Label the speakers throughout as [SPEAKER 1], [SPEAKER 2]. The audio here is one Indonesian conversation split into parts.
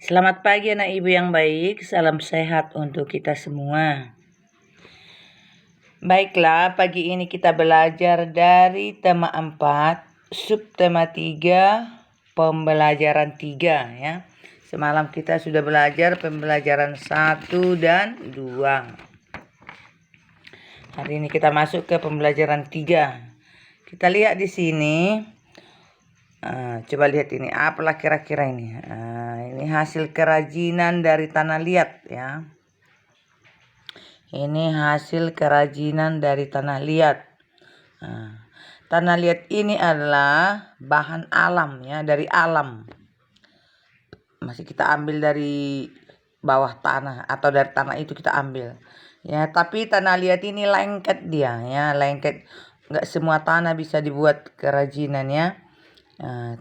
[SPEAKER 1] Selamat pagi anak ibu yang baik, salam sehat untuk kita semua. Baiklah, pagi ini kita belajar dari tema 4, subtema 3, pembelajaran 3 ya. Semalam kita sudah belajar pembelajaran 1 dan 2. Hari ini kita masuk ke pembelajaran 3. Kita lihat di sini. Coba lihat ini, apalah kira-kira ini. Ini hasil kerajinan dari tanah liat ya. Ini hasil kerajinan dari tanah liat. Tanah liat ini adalah bahan alam ya, dari alam. Masih kita ambil dari bawah tanah atau dari tanah itu kita ambil. Ya, tapi tanah liat ini lengket dia ya, lengket. Enggak semua tanah bisa dibuat kerajinan ya.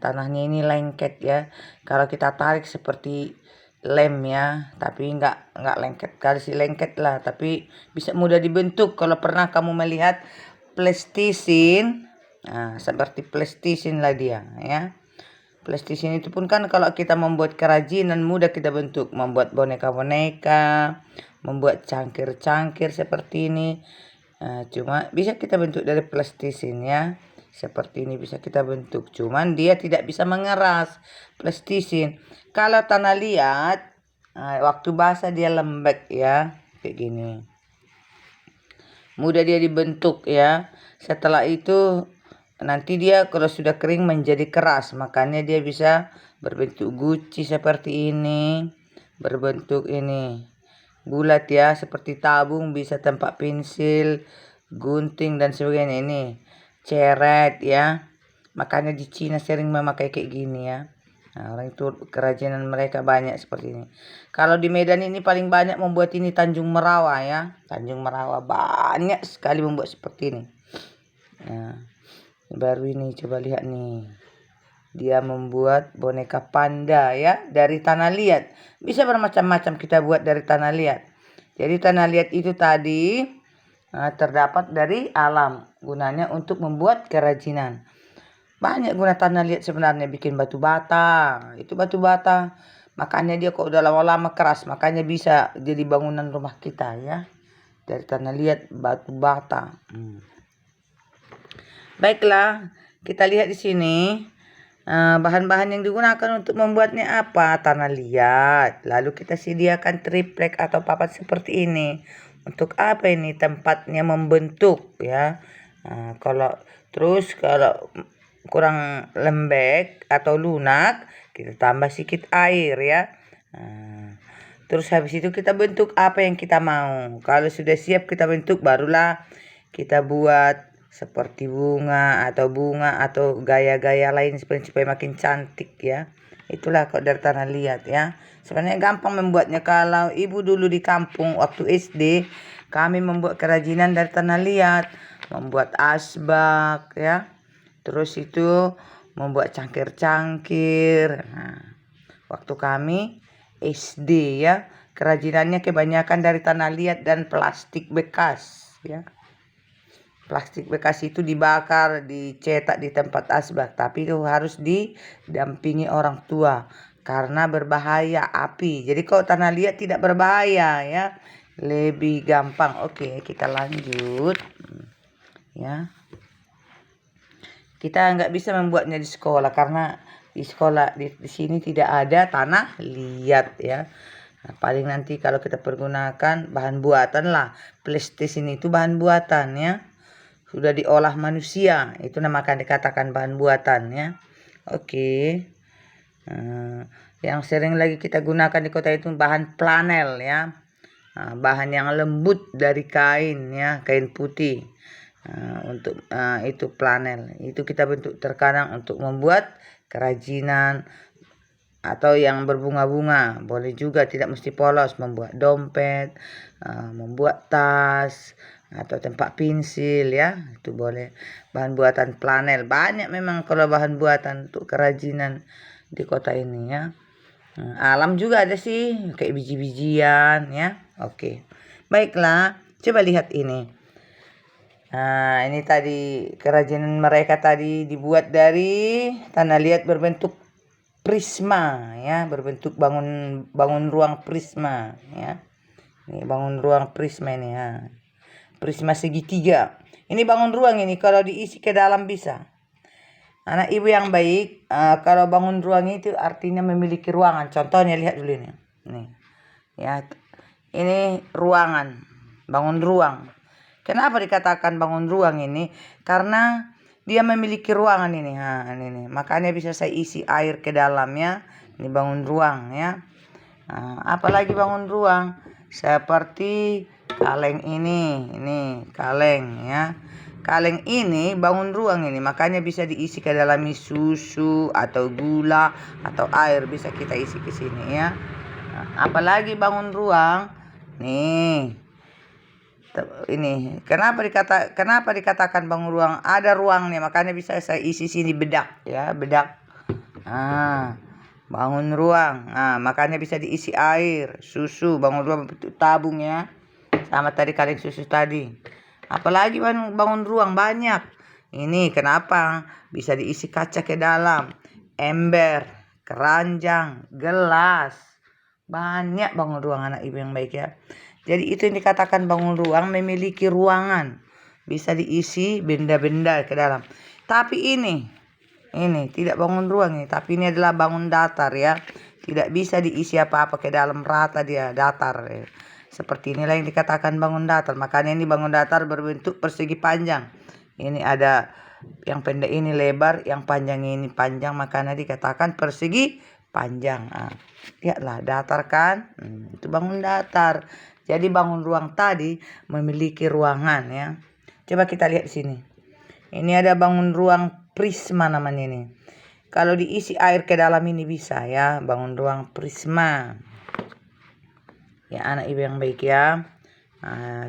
[SPEAKER 1] Tanahnya ini lengket ya. Kalau kita tarik seperti lem ya, tapi enggak lengket kali sih, lengket lah, tapi bisa mudah dibentuk. Kalau pernah kamu melihat plastisine, seperti plastisine lah dia ya. Plastisine itu pun kan kalau kita membuat kerajinan mudah kita bentuk, membuat boneka-boneka, membuat cangkir-cangkir seperti ini. Cuma bisa kita bentuk dari plastisine ya. Seperti ini bisa kita bentuk. Cuman dia tidak bisa mengeras plastisine. Kalau tanah liat, waktu basah dia lembek ya. Kayak gini. Mudah dia dibentuk ya. Setelah itu nanti dia kalau sudah kering menjadi keras. Makanya dia bisa berbentuk guci seperti ini. Berbentuk ini. Bulat ya, seperti tabung, bisa tempat pensil, gunting dan sebagainya. Ini ceret ya. Makanya di Cina sering memakai kayak gini ya. Orang itu kerajinan mereka banyak seperti ini. Kalau di Medan ini paling banyak membuat ini Tanjung Merawa ya. Tanjung Merawa banyak sekali membuat seperti ini. Baru ini coba lihat nih. Dia membuat boneka panda ya dari tanah liat. Bisa bermacam-macam kita buat dari tanah liat. Jadi tanah liat itu tadi terdapat dari alam. Gunanya untuk membuat kerajinan. Banyak guna tanah liat sebenarnya, bikin batu bata. Itu batu bata. Makanya dia kok udah lama-lama keras. Makanya bisa jadi bangunan rumah kita ya. Dari tanah liat batu bata. Baiklah, kita lihat di sini. Bahan-bahan yang digunakan untuk membuatnya apa? Tanah liat. Lalu kita sediakan triplek atau papan seperti ini. Untuk apa ini? Tempatnya membentuk ya. Kalau kurang lembek atau lunak, kita tambah sedikit air ya. Terus habis itu kita bentuk apa yang kita mau. Kalau sudah siap kita bentuk, barulah kita buat seperti bunga atau gaya-gaya lain supaya makin cantik ya. Itulah kok dari tanah liat ya. Sebenarnya gampang membuatnya. Kalau ibu dulu di kampung waktu SD, kami membuat kerajinan dari tanah liat, membuat asbak ya. Terus itu membuat cangkir-cangkir. Waktu kami SD ya, kerajinannya kebanyakan dari tanah liat dan plastik bekas ya. Plastik bekas itu dibakar, dicetak di tempat asbak, tapi itu harus didampingi orang tua karena berbahaya api. Jadi kalau tanah liat tidak berbahaya ya, lebih gampang. Oke, kita lanjut ya. Kita nggak bisa membuatnya di sekolah karena di sekolah di sini tidak ada tanah liat ya. Paling nanti kalau kita pergunakan bahan buatan lah. PlayStation itu bahan buatan ya. Sudah diolah manusia, itu namakan dikatakan bahan buatan ya. Oke. Yang sering lagi kita gunakan di kota itu bahan planel ya. Bahan yang lembut dari kain ya, kain putih. Untuk itu planel. Itu kita bentuk terkadang untuk membuat kerajinan atau yang berbunga-bunga. Boleh juga, tidak mesti polos, membuat dompet, membuat tas atau tempat pensil ya, itu boleh. Bahan buatan planel banyak memang kalau bahan buatan untuk kerajinan di kota ini ya. Alam juga ada sih, kayak biji-bijian ya. Oke. Baiklah, coba lihat ini. Ini tadi kerajinan mereka tadi dibuat dari tanah liat berbentuk prisma ya, berbentuk bangun ruang prisma ya. Ini bangun ruang prisma ini ya. Prisma segitiga. Ini bangun ruang ini kalau diisi ke dalam bisa. Anak ibu yang baik, kalau bangun ruang itu artinya memiliki ruangan. Contohnya lihat dulu ini. Nih. Ya. Ini ruangan, bangun ruang. Kenapa dikatakan bangun ruang ini? Karena dia memiliki ruangan ini. Nah, ini. Makanya bisa saya isi air ke dalamnya. Ini bangun ruang ya. Nah, apalagi bangun ruang seperti kaleng ini kaleng ya. Kaleng ini bangun ruang ini, makanya bisa diisi ke dalam susu atau gula atau air, bisa kita isi ke sini ya. Nah, apalagi bangun ruang nih. Ini kenapa dikatakan bangun ruang? Ada ruangnya, makanya bisa saya isi sini bedak ya, bedak. Bangun ruang. Makanya bisa diisi air, susu, bangun ruang bentuk tabung ya. Sama tadi kaleng susu tadi. Apalagi bangun ruang banyak. Ini kenapa bisa diisi kaca ke dalam, ember, keranjang, gelas. Banyak bangun ruang anak ibu yang baik ya. Jadi itu yang dikatakan bangun ruang, memiliki ruangan. Bisa diisi benda-benda ke dalam. Tapi ini tidak bangun ruang ini, tapi ini adalah bangun datar ya. Tidak bisa diisi apa-apa ke dalam, rata dia, datar ya. Seperti inilah yang dikatakan bangun datar. Makanya ini bangun datar berbentuk persegi panjang. Ini ada yang pendek ini lebar, yang panjang ini panjang, makanya dikatakan persegi panjang. Lihatlah datar kan? Itu bangun datar. Jadi bangun ruang tadi memiliki ruangan ya. Coba kita lihat di sini. Ini ada bangun ruang prisma namanya ini. Kalau diisi air ke dalam ini bisa ya, bangun ruang prisma. Ya anak ibu yang baik ya.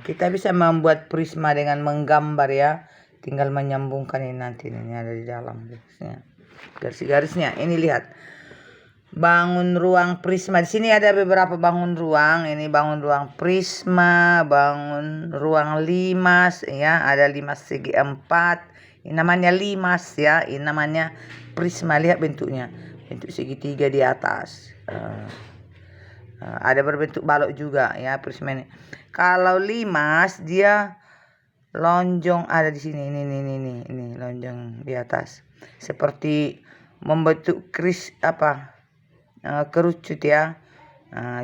[SPEAKER 1] Kita bisa membuat prisma dengan menggambar ya. Tinggal menyambungkan ini nanti, ini ada di dalam garis-garisnya. Ini lihat. Bangun ruang prisma. Di sini ada beberapa bangun ruang. Ini bangun ruang prisma, bangun ruang limas ya, ada limas segi 4. Ini namanya limas ya, ini namanya prisma. Lihat bentuknya, bentuk segitiga di atas. Ada berbentuk balok juga ya prisma ini. Kalau limas dia lonjong ada di sini, ini lonjong di atas. Seperti membentuk kerucut ya.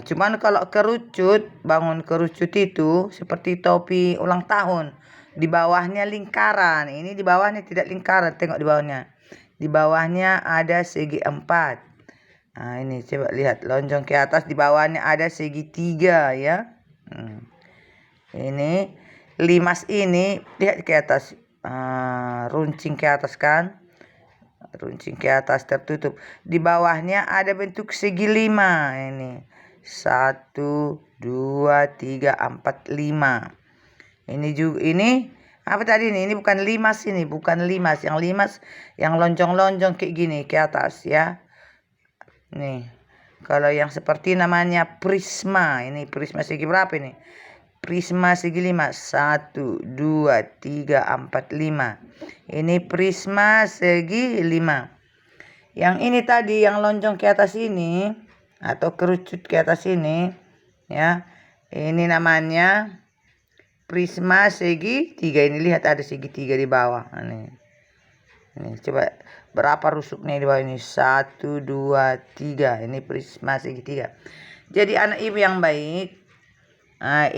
[SPEAKER 1] Cuman kalau kerucut, bangun kerucut itu seperti topi ulang tahun. Di bawahnya lingkaran. Ini di bawahnya tidak lingkaran, tengok di bawahnya. Di bawahnya ada segi 4. Ini coba lihat, lonjong ke atas, di bawahnya ada segitiga ya. Ini limas ini lihat ke atas, runcing ke atas kan. Runcing ke atas tertutup. Di bawahnya ada bentuk segi 5 ini. 1, 2, 3, 4, 5. Ini juga apa tadi ini? Ini bukan limas ini, bukan limas. Yang limas yang lonjong-lonjong kayak gini ke atas ya. Nih. Kalau yang seperti namanya prisma. Ini prisma segi berapa ini? Prisma segi 5. 1, 2, 3, 4, 5. Ini prisma segi 5. Yang ini tadi yang lonjong ke atas ini atau kerucut ke atas ini ya. Ini namanya prisma segi 3. Ini lihat ada segitiga di bawah. Ini coba berapa rusuknya di bawah ini? 1, 2, 3. Ini prisma segitiga. Jadi anak ibu yang baik,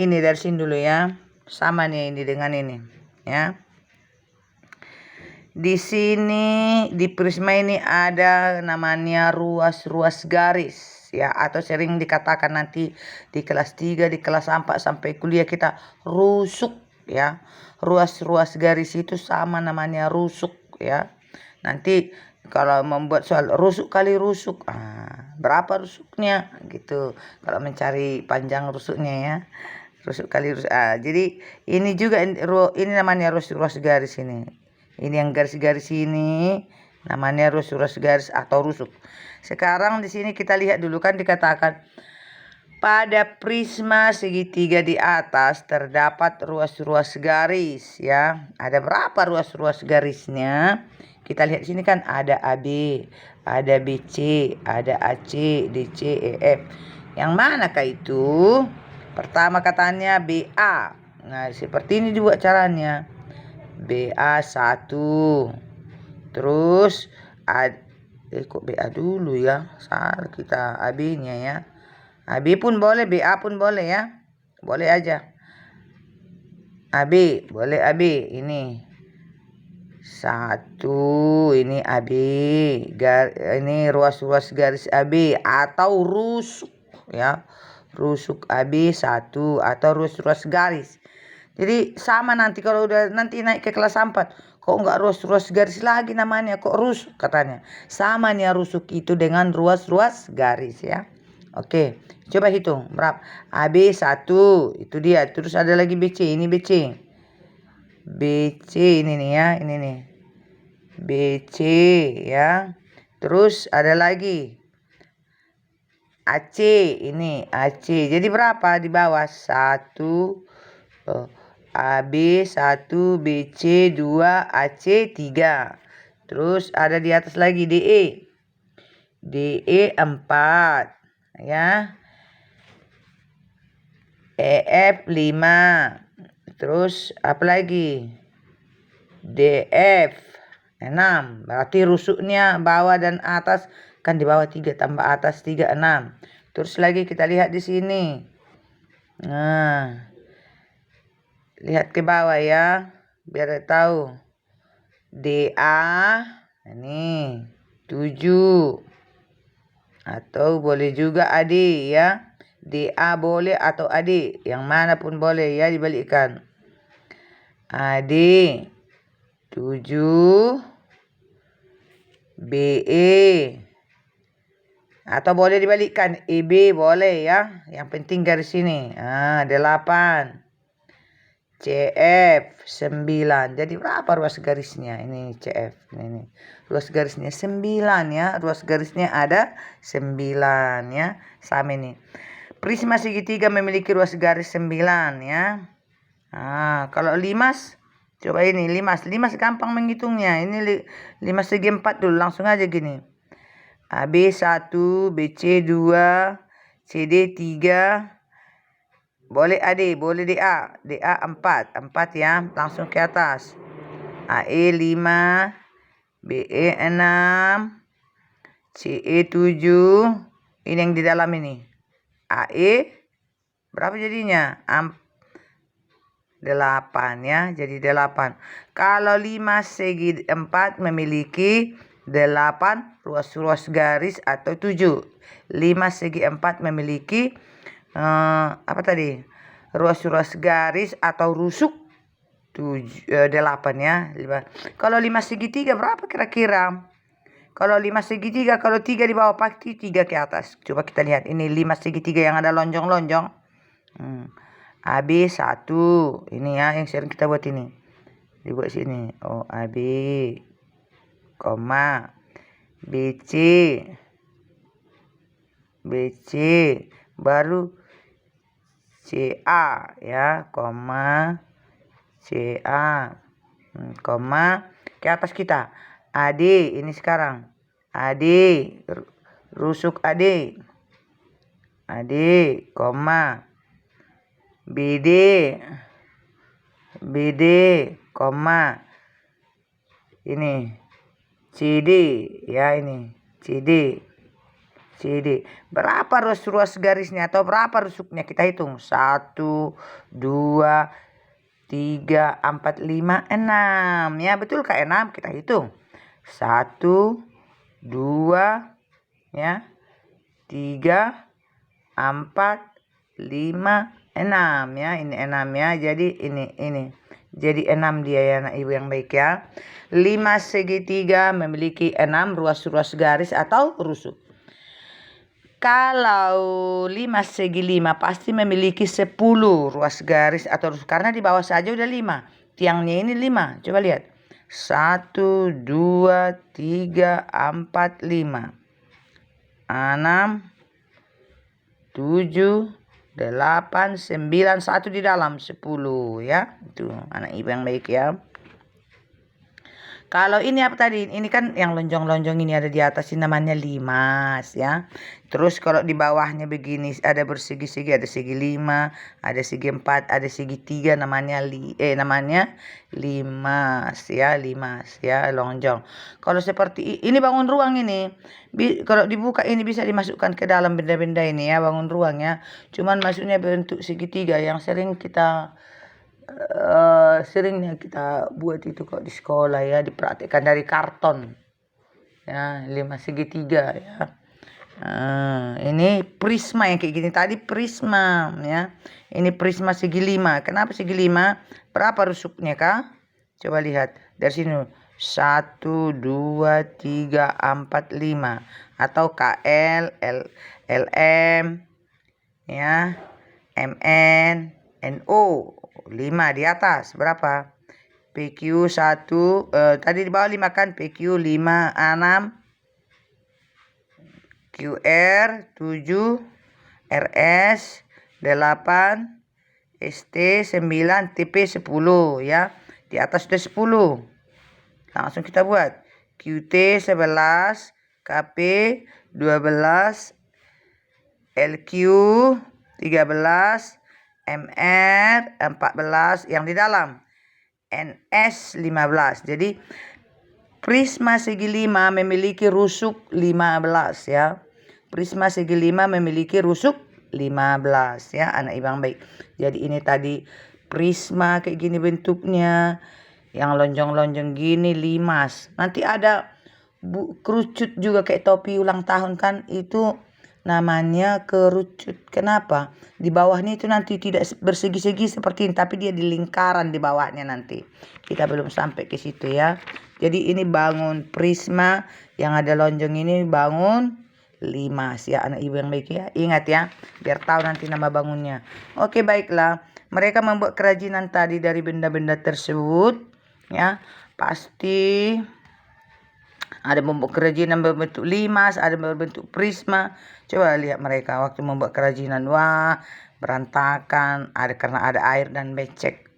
[SPEAKER 1] ini dari sini dulu ya. Sama nih ini dengan ini ya. Di sini di prisma ini ada namanya ruas-ruas garis ya, atau sering dikatakan nanti di kelas 3, di kelas 4 sampai kuliah kita rusuk ya. Ruas-ruas garis itu sama namanya rusuk ya. Nanti kalau membuat soal rusuk kali rusuk, berapa rusuknya gitu. Kalau mencari panjang rusuknya ya. Rusuk kali rusuk. Jadi ini juga ini namanya ruas-ruas garis ini. Ini yang garis-garis ini namanya ruas-ruas garis atau rusuk. Sekarang di sini kita lihat dulu kan dikatakan pada prisma segitiga di atas terdapat ruas-ruas garis ya. Ada berapa ruas-ruas garisnya? Kita lihat sini kan ada AB, ada BC, ada AC, DC, EF. Yang manakah itu? Pertama katanya BA. Nah, seperti ini dibuat caranya. BA 1. Terus kok BA dulu ya? Salah kita AB-nya ya. AB pun boleh, BA pun boleh ya. Boleh aja. AB, boleh AB. Ini 1, ini AB. Ini ruas-ruas garis AB atau rusuk ya. Rusuk AB 1 atau ruas-ruas garis. Jadi sama nanti kalau udah nanti naik ke kelas 4. Kok enggak ruas-ruas garis lagi namanya, kok rusuk katanya. Sama nih rusuk itu dengan ruas-ruas garis ya. Oke, coba hitung berapa. AB 1, itu dia. Terus ada lagi BC, ini BC. BC ini nih ya, ini nih. BC ya. Terus ada lagi AC, ini AC. Jadi berapa di bawah? 1 AB 1, BC 2, AC 3. Terus ada di atas lagi DE. DE 4 ya. EF 5. Terus apa lagi? DF 6. Berarti rusuknya bawah dan atas kan di bawah 3 tambah atas 3 6. Terus lagi kita lihat di sini. Nah, lihat ke bawah ya, biar tahu. DA ini 7. Atau boleh juga AD ya. DA boleh atau AD, yang mana pun boleh ya dibalikkan. AD 7, BE. Atau boleh dibalikkan, EB boleh ya. Yang penting garis sini. 8. CF 9. Jadi berapa ruas garisnya? Ini CF. Ini ruas garisnya 9 ya. Ruas garisnya ada 9 ya. Sama ini. Prisma segitiga memiliki ruas garis 9 ya. Kalau limas, coba ini limas. Limas gampang menghitungnya. Ini limas segi 4 dulu. Langsung aja gini. AB 1, BC 2, CD 3. Boleh AD, boleh DA. DA 4. 4 ya. Langsung ke atas. AE 5. BE 6. CE 7. Ini yang di dalam ini. AE berapa jadinya? 8 ya. Jadi 8. Kalau 5 segi 4 memiliki 8 ruas-ruas garis atau 7. 5 segi 4 memiliki apa tadi? Ruas-ruas garis atau rusuk 8 ya. Kalau 5 segitiga berapa kira-kira? Kalau 5 segitiga, kalau 3 di bawah pasti 3 ke atas. Coba kita lihat. Ini 5 segitiga yang ada lonjong-lonjong. AB 1. Ini ya yang sering kita buat ini. Dibuat sini. AB, koma, BC. BC. Baru CA ya, koma, CA, koma, ke atas kita. AD ini sekarang. AD, rusuk AD. AD, koma. BD. BD, koma. Ini. CD ya, ini. CD. CD. Berapa ruas garisnya atau berapa rusuknya? Kita hitung. 1, 2, 3, 4, 5, 6. Ya, betul Kak, 6. Kita hitung. 1, 2, ya. 3, 4, 5, 6 ya. Ini 6 ya. Jadi ini. Jadi 6 dia ya anak ibu yang baik ya. 5 segitiga memiliki 6 ruas-ruas garis atau rusuk. Kalau 5 segi 5 pasti memiliki 10 ruas garis atau rusuk. Karena di bawah saja udah 5. Tiangnya ini 5. Coba lihat. 1, 2, 3, 4, 5. 6, 7, 8, 9. 1 di dalam 10 ya. Itu anak ibu yang baik ya. Kalau ini apa tadi? Ini kan yang lonjong-lonjong ini ada di atas ini namanya limas ya. Terus kalau di bawahnya begini ada bersegi-segi, ada segi 5, ada segi 4, ada segi 3 namanya limas ya, lonjong. Kalau seperti ini bangun ruang ini. Kalau dibuka ini bisa dimasukkan ke dalam benda-benda ini ya, bangun ruang ya. Cuman maksudnya bentuk segitiga yang seringnya kita buat itu kok di sekolah ya, dipraktikkan dari karton ya, 5 segitiga ya. Ini prisma yang kayak gini tadi, prisma ya. Ini prisma segi 5. Kenapa segi 5? Berapa rusuknya kah? Coba lihat dari sini. 1, 2, 3, 4, 5. Atau KL, LM ya, MN, NO 5 di atas. Berapa? PQ 1, tadi di bawah 5 kan, PQ 5, 6, QR 7, RS 8, ST 9, TP 10 ya. Di atas sudah 10. Langsung kita buat. QT 11, KP 12, LQ 13, MR 14, yang di dalam NS 15. Jadi prisma segi 5 memiliki rusuk 15 ya. Prisma segi 5 memiliki rusuk 15 ya, anak ibu yang baik. Jadi ini tadi prisma kayak gini bentuknya, yang lonjong-lonjong gini limas. Nanti ada kerucut juga kayak topi ulang tahun kan, itu namanya kerucut. Kenapa? Di bawahnya itu nanti tidak bersegi-segi seperti ini, tapi dia di lingkaran di bawahnya nanti. Kita belum sampai ke situ ya. Jadi ini bangun prisma yang ada lonjong ini bangun limas ya, anak ibu yang baik ya. Ingat ya, biar tahu nanti nama bangunnya. Oke, baiklah. Mereka membuat kerajinan tadi dari benda-benda tersebut ya. Pasti ada membuat kerajinan berbentuk limas, ada berbentuk prisma. Coba lihat mereka waktu membuat kerajinan. Wah, berantakan. Karena ada air dan becek.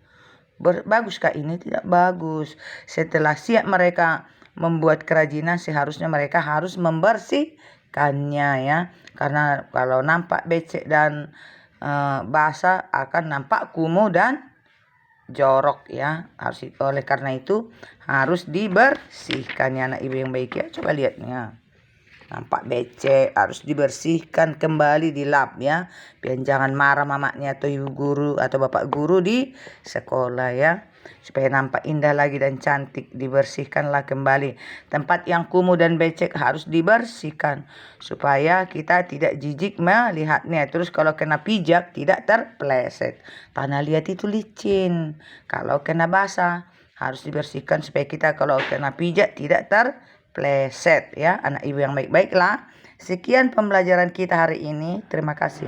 [SPEAKER 1] Baguskah ini? Tidak bagus. Setelah siap mereka membuat kerajinan, seharusnya mereka harus membersihkannya ya. Karena kalau nampak becek dan basah akan nampak kumuh dan jorok ya. Oleh karena itu harus dibersihkan ya, anak ibu yang baik ya. Coba lihat ya, nampak becek, harus dibersihkan kembali, dilap ya, biar jangan marah mamanya atau ibu guru atau bapak guru di sekolah ya. Supaya nampak indah lagi dan cantik, dibersihkanlah kembali. Tempat yang kumuh dan becek harus dibersihkan supaya kita tidak jijik melihatnya. Terus kalau kena pijak tidak terpeleset. Tanah liat itu licin, kalau kena basah harus dibersihkan supaya kita kalau kena pijak tidak terpeleset ya, anak ibu yang baik-baiklah. Sekian pembelajaran kita hari ini. Terima kasih.